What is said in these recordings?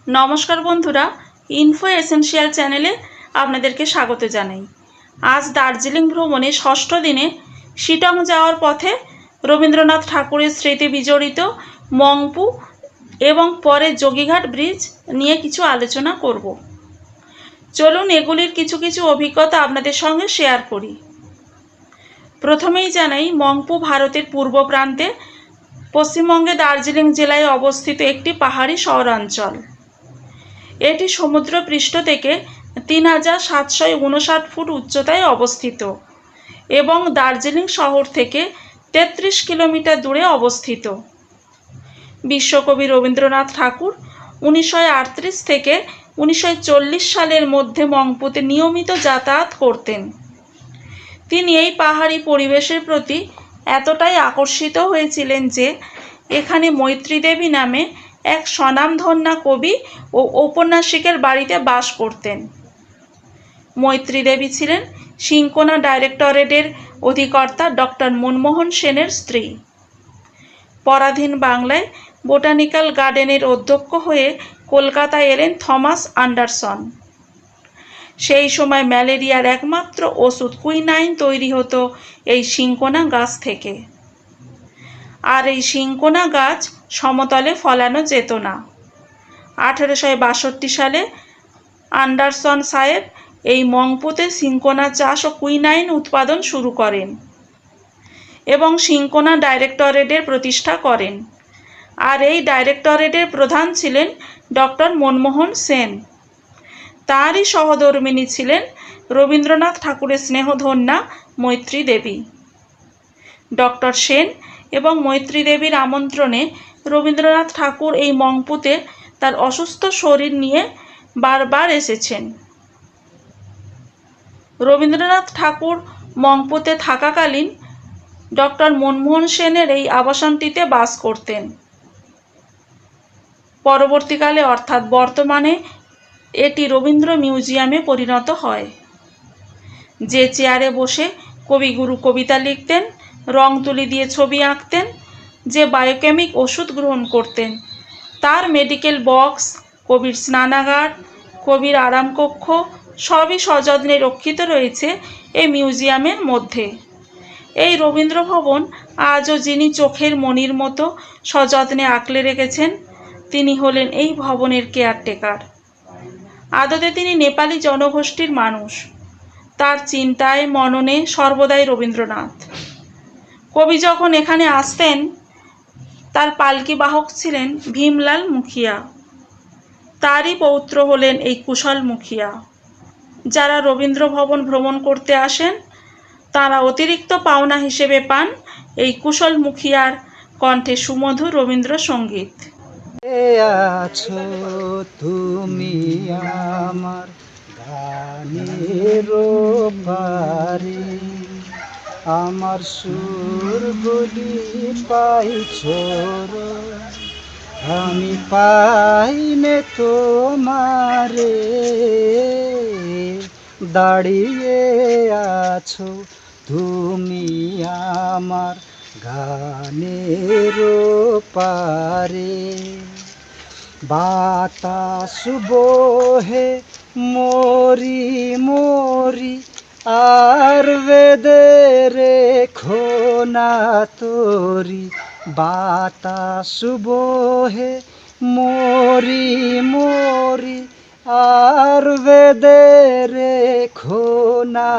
নমস্কার বন্ধুরা, info essential চ্যানেলে আপনাদেরকে স্বাগত জানাই। আজ দার্জিলিং ভ্রমণে ষষ্ঠ দিনে শিটং যাওয়ার পথে রবীন্দ্রনাথ ঠাকুরের স্মৃতি বিজড়িত মংপু এবং পরে যোগীঘাট ব্রিজ নিয়ে কিছু আলোচনা করব। চলুন এগুলির কিছু কিছু অভিজ্ঞতা আপনাদের সঙ্গে শেয়ার করি। প্রথমেই জানাই, মংপু ভারতের পূর্ব প্রান্তে পশ্চিমবঙ্গে দার্জিলিং জেলায় অবস্থিত একটি পাহাড়ি শহরাঞ্চল। এটি সমুদ্রপৃষ্ঠ থেকে ৩,৭৫৯ ফুট উচ্চতায় অবস্থিত এবং দার্জিলিং শহর থেকে ৩৩ কিলোমিটার দূরে অবস্থিত। বিশ্বকবি রবীন্দ্রনাথ ঠাকুর ১৯৩৮ থেকে ১৯৪০ সালের মধ্যে মংপুতে নিয়মিত যাতায়াত করতেন। তিনি এই পাহাড়ি পরিবেশের প্রতি এতটাই আকর্ষিত হয়েছিলেন যে এখানে মৈত্রী দেবী নামে এক স্বনামধন্যা কবি ও ঔপন্যাসিকের বাড়িতে বাস করতেন। মৈত্রী দেবী ছিলেন সিনকোনা ডাইরেক্টরেটের অধিকর্তা ডক্টর মনমোহন সেনের স্ত্রী। পরাধীন বাংলায় বোটানিক্যাল গার্ডেনের অধ্যক্ষ হয়ে কলকাতায় এলেন থমাস অ্যান্ডারসন। সেই সময় ম্যালেরিয়ার একমাত্র ওষুধ কুইনাইন তৈরি হতো এই সিনকোনা গাছ থেকে। আর এই সিনকোনা গাছ সমতলে ফলানো যেত না। 1862 সালে অ্যান্ডারসন সাহেব এই মংপুতে সিনকোনা চাষ ও কুইনাইন উৎপাদন শুরু করেন এবং সিনকোনা ডাইরেক্টরেটের প্রতিষ্ঠা করেন। আর এই ডাইরেক্টরেটের প্রধান ছিলেন ডক্টর মনমোহন সেন। তাঁরই সহধর্মিণী ছিলেন রবীন্দ্রনাথ ঠাকুরের স্নেহধন্যা মৈত্রী দেবী। ডক্টর সেন এবং মৈত্রী দেবীর আমন্ত্রণে রবীন্দ্রনাথ ঠাকুর এই মংপুতে তার অসুস্থ শরীর নিয়ে বারবার এসেছেন। রবীন্দ্রনাথ ঠাকুর মংপুতে থাকাকালীন ডক্টর মনমোহন সেনের এই আবাসনটিতে বাস করতেন। পরবর্তীকালে অর্থাৎ বর্তমানে এটি রবীন্দ্র মিউজিয়ামে পরিণত হয়। যে চেয়ারে বসে কবিগুরু কবিতা লিখতেন, রং তুলি দিয়ে ছবি আঁকতেন, যে বায়োকেমিক ওষুধ গ্রহণ করতেন, তার মেডিকেল বক্স, কবির স্নানাগার, কবির আরামকক্ষ সবই সযত্নে রক্ষিত রয়েছে এই মিউজিয়ামের মধ্যে। এই রবীন্দ্র ভবন আজও যিনি চোখের মণির মতো সযত্নে আঁকলে রেখেছেন, তিনি হলেন এই ভবনের কেয়ারটেকার। আদতে তিনি নেপালি জনগোষ্ঠীর মানুষ। তার চিন্তায় মননে সর্বদাই রবীন্দ্রনাথ। কবি যখন এখানে আসতেন, তার পালকি বাহক ছিলেন ভীমলাল মুখিয়া। তারই পৌত্র হলেন এই কুশল মুখিয়া। যারা রবীন্দ্র ভবন ভ্রমণ করতে আসেন, তারা অতিরিক্ত পাওনা হিসেবে পান এই কুশল মুখিয়ার কণ্ঠে সুমধুর রবীন্দ্রসঙ্গীত। আছো তুমি আমার গানের পারে, আমার সুরগুলি পাইছো আমি পাইনে তোমারে, দাঁড়িয়ে আছো তুমি আমার গানের পারে। বাতাস বহে মরি মরি আর বেদে রেখো না তোরি, বাতাস বহে মরি মরি আর বেদে রেখো না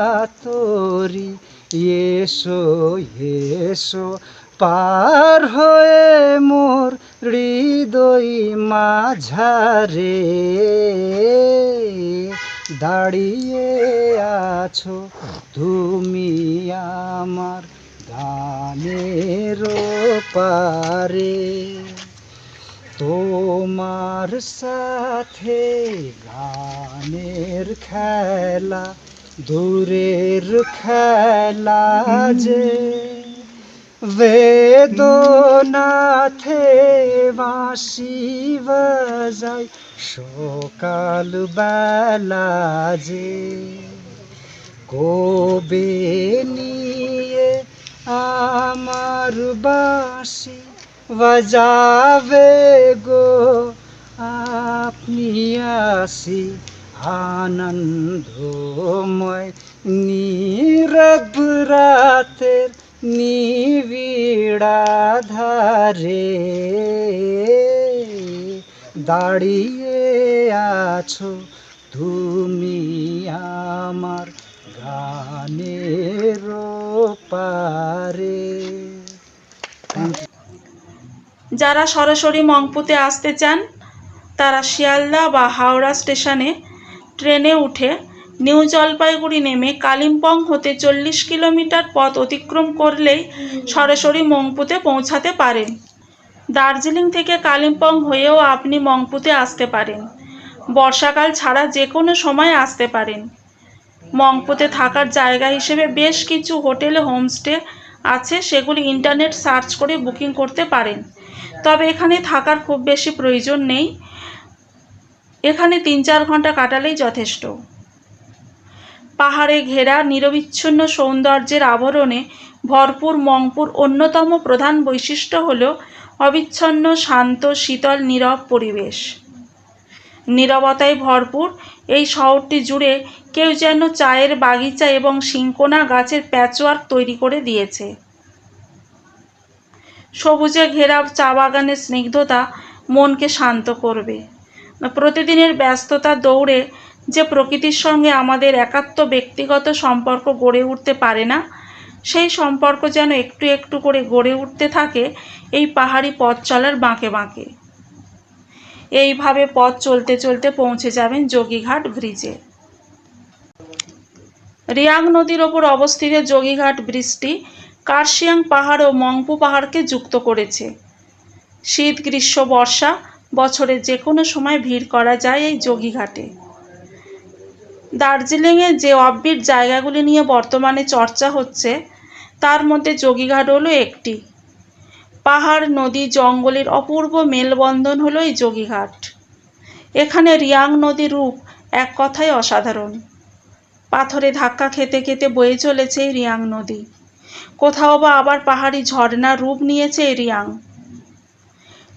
তোরি, এসো এসো পার হয়ে মোর হৃদয় মাঝারে, দাঁড়িয়ে আছো তুমি আমার গানের পারে। তোমার সাথে গানের খেলা দূরের খেলা যে, বেদনাথে বাঁশি বাজাই সকাল বেলা যে, কবে নিয়ে আমার বাঁশি বাজাবে গো আপনি আছি আনন্দময় নীরব রাতের নিবিড় ধারে দাঁড়িয়ে আছো তুমি আমার গানের পারে। যারা সরাসরি মংপুতে আসতে চান তারা শিয়ালদা বা হাওড়া স্টেশনে ট্রেনে উঠে নিউ জলপাইগুড়ি নেমে কালিম্পং হতে 40 কিলোমিটার পথ অতিক্রম করলেই সরাসরি মংপুতে পৌঁছাতে পারেন। দার্জিলিং থেকে কালিম্পং হয়েও আপনি মংপুতে আসতে পারেন। বর্ষাকাল ছাড়া যে কোনো সময় আসতে পারেন। মংপুতে থাকার জায়গা হিসেবে বেশ কিছু হোটেলে হোমস্টে আছে, সেগুলি ইন্টারনেট সার্চ করে বুকিং করতে পারেন। তবে এখানে থাকার খুব বেশি প্রয়োজন নেই, এখানে 3-4 ঘন্টা কাটালেই যথেষ্ট। পাহাড়ে ঘেরা নিরবিচ্ছিন্ন সৌন্দর্যের আবরণে ভরপুর মংপুর অন্যতম প্রধান বৈশিষ্ট্য হল অবিচ্ছন্ন শান্ত শীতল নীরব পরিবেশ। নীরবতায় ভরপুর এই শহরটি জুড়ে কেউ যেন চায়ের বাগিচা এবং সিংকোনা গাছের প্যাচওয়ার্ক তৈরি করে দিয়েছে। সবুজে ঘেরা চা বাগানের স্নিগ্ধতা মনকে শান্ত করবে। প্রতিদিনের ব্যস্ততা দৌড়ে যে প্রকৃতির সঙ্গে আমাদের একাত্ম ব্যক্তিগত সম্পর্ক গড়ে উঠতে পারে না, সেই সম্পর্ক যেন একটু একটু করে গড়ে উঠতে থাকে এই পাহাড়ি পথ চলার বাঁকে বাঁকে। এইভাবে পথ চলতে চলতে পৌঁছে যাবেন যোগীঘাট ব্রিজে। রিয়াং নদীর ওপর অবস্থিত যোগীঘাট ব্রিজটি কার্শিয়াং পাহাড় ও মংপু পাহাড়কে যুক্ত করেছে। শীত, গ্রীষ্ম, বর্ষা বছরের যে কোনো সময় ভিড় করা যায় এই যোগীঘাটে। দার্জিলিংয়ে যে অফবিট জায়গাগুলি নিয়ে বর্তমানে চর্চা হচ্ছে তার মধ্যে যোগীঘাট হলো একটি। পাহাড়, নদী, জঙ্গলের অপূর্ব মেলবন্ধন হলো এই যোগীঘাট। এখানে রিয়াং নদীর রূপ এক কথায় অসাধারণ। পাথরে ধাক্কা খেতে খেতে বয়ে চলেছে এই রিয়াং নদী। কোথাও বা আবার পাহাড়ি ঝর্ণার রূপ নিয়েছে এই রিয়াং।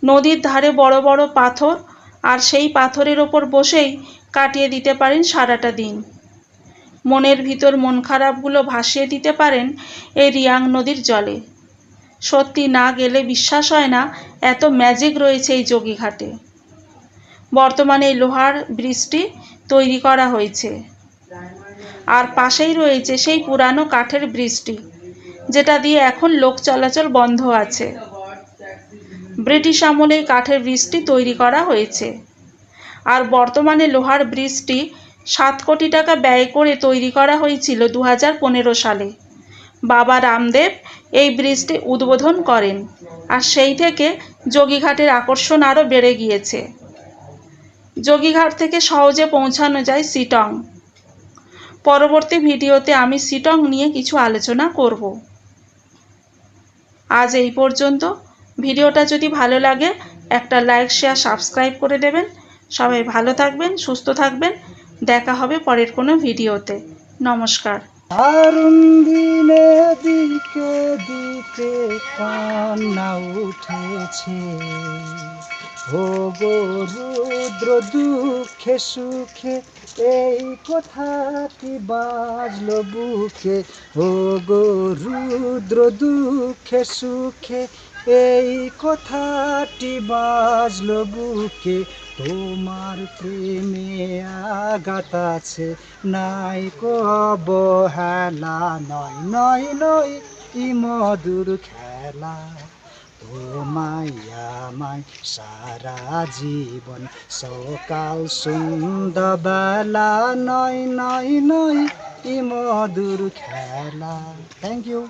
নদীর ধারে বড় বড় পাথর, আর সেই পাথরের ওপর বসেই কাটিয়ে দিতে পারেন সারাটা দিন। মনের ভিতর মন খারাপগুলো ভাসিয়ে দিতে পারেন এই রিয়াং নদীর জলে। সত্যি না গেলে বিশ্বাস হয় না এত ম্যাজিক রয়েছে এই যোগীঘাটে। বর্তমানে এই লোহার ব্রিজটি তৈরি করা হয়েছে, আর পাশেই রয়েছে সেই পুরানো কাঠের ব্রিজটি, যেটা দিয়ে এখন লোক চলাচল বন্ধ আছে। ব্রিটিশ আমলে এই কাঠের ব্রিজটি তৈরি করা হয়েছে, আর বর্তমানে লোহার ব্রিজটি 7 কোটি টাকা ব্যয় করে তৈরি করা হয়েছিল 2015 সালে। বাবা রামদেব এই ব্রিজটি উদ্বোধন করেন, আর সেই থেকে যোগীঘাটের আকর্ষণ আরও বেড়ে গিয়েছে। যোগীঘাট থেকে সহজে পৌঁছানো যায় শিটং। পরবর্তী ভিডিওতে আমি শিটং নিয়ে কিছু আলোচনা করব। আজ এই পর্যন্ত। ভিডিওটা যদি ভালো লাগে একটা লাইক, শেয়ার, সাবস্ক্রাইব করে দেবেন। সবাই ভালো থাকবেন, সুস্থ থাকবেন। দেখা হবে পরের কোনো ভিডিওতে। নমস্কার। দারুণ দিনে দিকে দিকে কান্না উঠেছে, ও গো রুদ্র দুঃখে সুখে এই কথাটি বাজলো বুকে, ও গো রুদ্র দুঃখে সুখে এই কথাটি বাজলো বুকে। তোমার প্রেমে আঘাত আছে, নাই কো অবহেলা, নয় নয় নয় ই মধুর খেলা। তোমায় আমায় সারা জীবন সকাল সন্ধ্যাবেলা, নয় নয় নয় ই মধুর খেলা। Thank you.